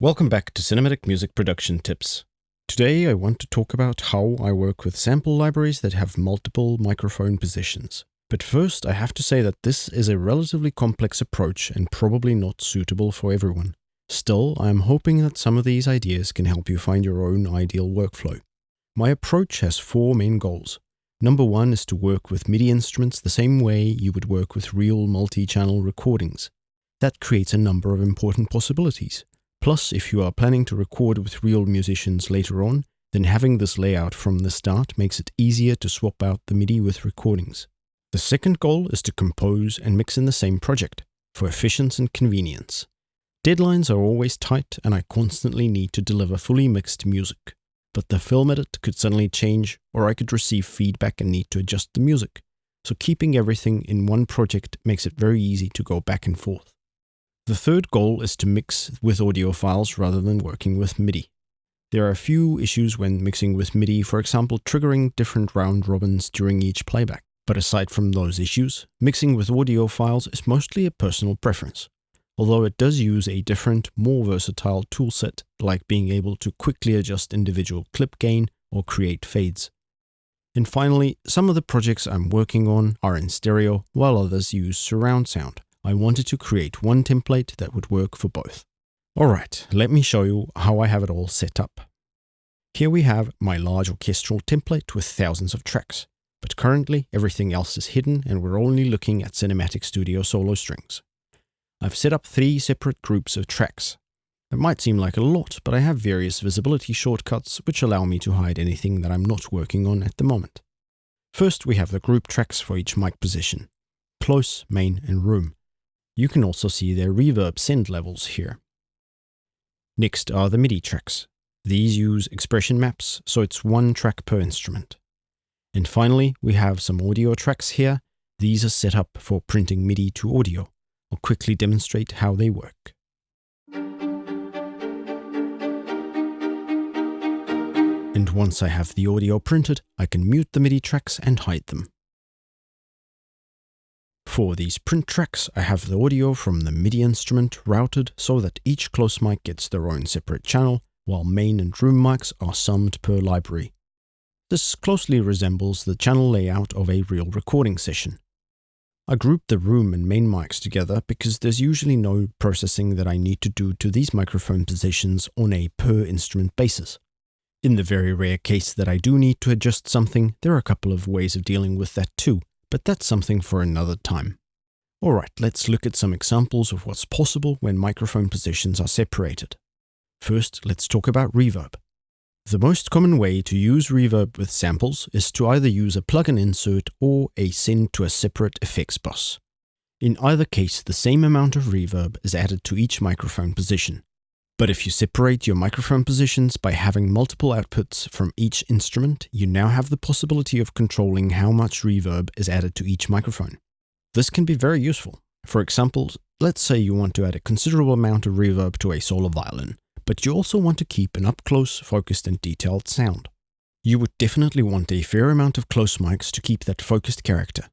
Welcome back to Cinematic Music Production Tips. Today I want to talk about how I work with sample libraries that have multiple microphone positions. But first I have to say that this is a relatively complex approach and probably not suitable for everyone. Still, I am hoping that some of these ideas can help you find your own ideal workflow. My approach has four main goals. Number one is to work with MIDI instruments the same way you would work with real multi-channel recordings. That creates a number of important possibilities. Plus, if you are planning to record with real musicians later on, then having this layout from the start makes it easier to swap out the MIDI with recordings. The second goal is to compose and mix in the same project, for efficiency and convenience. Deadlines are always tight and I constantly need to deliver fully mixed music. But the film edit could suddenly change, or I could receive feedback and need to adjust the music. So keeping everything in one project makes it very easy to go back and forth. The third goal is to mix with audio files rather than working with MIDI. There are a few issues when mixing with MIDI, for example triggering different round robins during each playback. But aside from those issues, mixing with audio files is mostly a personal preference, although it does use a different, more versatile toolset, like being able to quickly adjust individual clip gain or create fades. And finally, some of the projects I'm working on are in stereo, while others use surround sound. I wanted to create one template that would work for both. Alright, let me show you how I have it all set up. Here we have my large orchestral template with thousands of tracks, but currently everything else is hidden and we're only looking at Cinematic Studio solo strings. I've set up 3 separate groups of tracks. It might seem like a lot, but I have various visibility shortcuts which allow me to hide anything that I'm not working on at the moment. First we have the group tracks for each mic position: close, main and room. You can also see their reverb send levels here. Next are the MIDI tracks. These use expression maps, so it's one track per instrument. And finally, we have some audio tracks here. These are set up for printing MIDI to audio. I'll quickly demonstrate how they work. And once I have the audio printed, I can mute the MIDI tracks and hide them. For these print tracks, I have the audio from the MIDI instrument routed so that each close mic gets their own separate channel, while main and room mics are summed per library. This closely resembles the channel layout of a real recording session. I grouped the room and main mics together because there's usually no processing that I need to do to these microphone positions on a per instrument basis. In the very rare case that I do need to adjust something, there are a couple of ways of dealing with that too. But that's something for another time. Alright, let's look at some examples of what's possible when microphone positions are separated. First, let's talk about reverb. The most common way to use reverb with samples is to either use a plug-in insert or a send to a separate effects bus. In either case, the same amount of reverb is added to each microphone position. But if you separate your microphone positions by having multiple outputs from each instrument, you now have the possibility of controlling how much reverb is added to each microphone. This can be very useful. For example, let's say you want to add a considerable amount of reverb to a solo violin, but you also want to keep an up-close, focused and detailed sound. You would definitely want a fair amount of close mics to keep that focused character.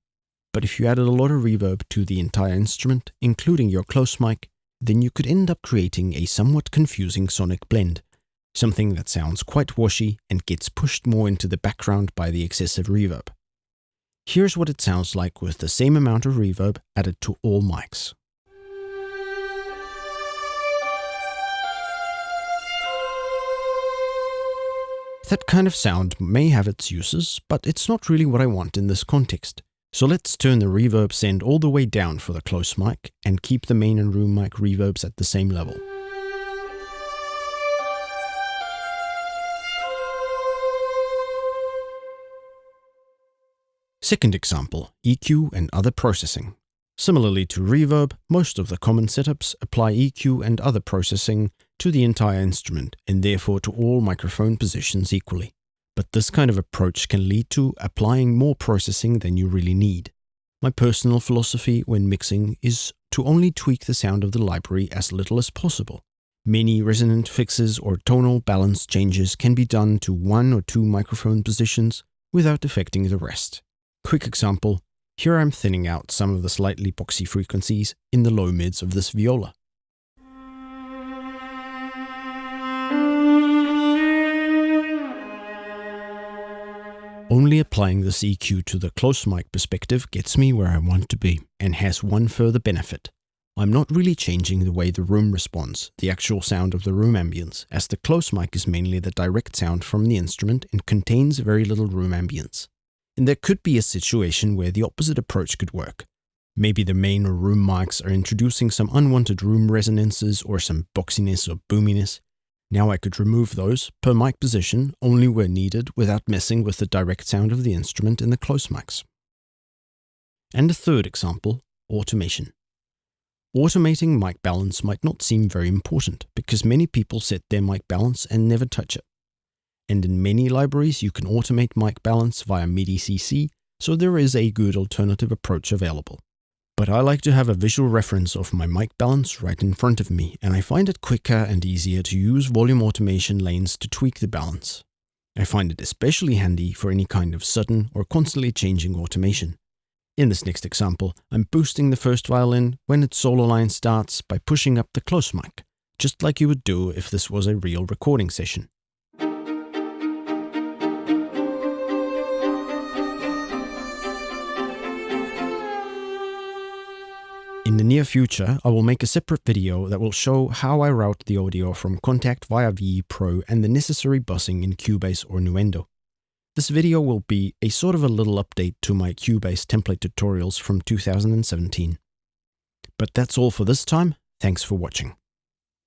But if you added a lot of reverb to the entire instrument, including your close mic, then you could end up creating a somewhat confusing sonic blend, something that sounds quite washy and gets pushed more into the background by the excessive reverb. Here's what it sounds like with the same amount of reverb added to all mics. That kind of sound may have its uses, but it's not really what I want in this context. So let's turn the reverb send all the way down for the close mic and keep the main and room mic reverbs at the same level. Second example, EQ and other processing. Similarly to reverb, most of the common setups apply EQ and other processing to the entire instrument and therefore to all microphone positions equally. But this kind of approach can lead to applying more processing than you really need. My personal philosophy when mixing is to only tweak the sound of the library as little as possible. Many resonant fixes or tonal balance changes can be done to 1 or 2 microphone positions without affecting the rest. Quick example, here I'm thinning out some of the slightly boxy frequencies in the low mids of this viola. Only applying this EQ to the close mic perspective gets me where I want to be, and has one further benefit. I'm not really changing the way the room responds, the actual sound of the room ambience, as the close mic is mainly the direct sound from the instrument and contains very little room ambience. And there could be a situation where the opposite approach could work. Maybe the main or room mics are introducing some unwanted room resonances or some boxiness or boominess. Now I could remove those, per mic position, only where needed without messing with the direct sound of the instrument in the close mics. And a third example, automation. Automating mic balance might not seem very important because many people set their mic balance and never touch it. And in many libraries you can automate mic balance via MIDI-CC, so there is a good alternative approach available. But I like to have a visual reference of my mic balance right in front of me, and I find it quicker and easier to use volume automation lanes to tweak the balance. I find it especially handy for any kind of sudden or constantly changing automation. In this next example, I'm boosting the first violin when its solo line starts by pushing up the close mic, just like you would do if this was a real recording session. In the near future, I will make a separate video that will show how I route the audio from Contact via VE Pro and the necessary bussing in Cubase or Nuendo. This video will be a sort of a little update to my Cubase template tutorials from 2017. But that's all for this time. Thanks for watching.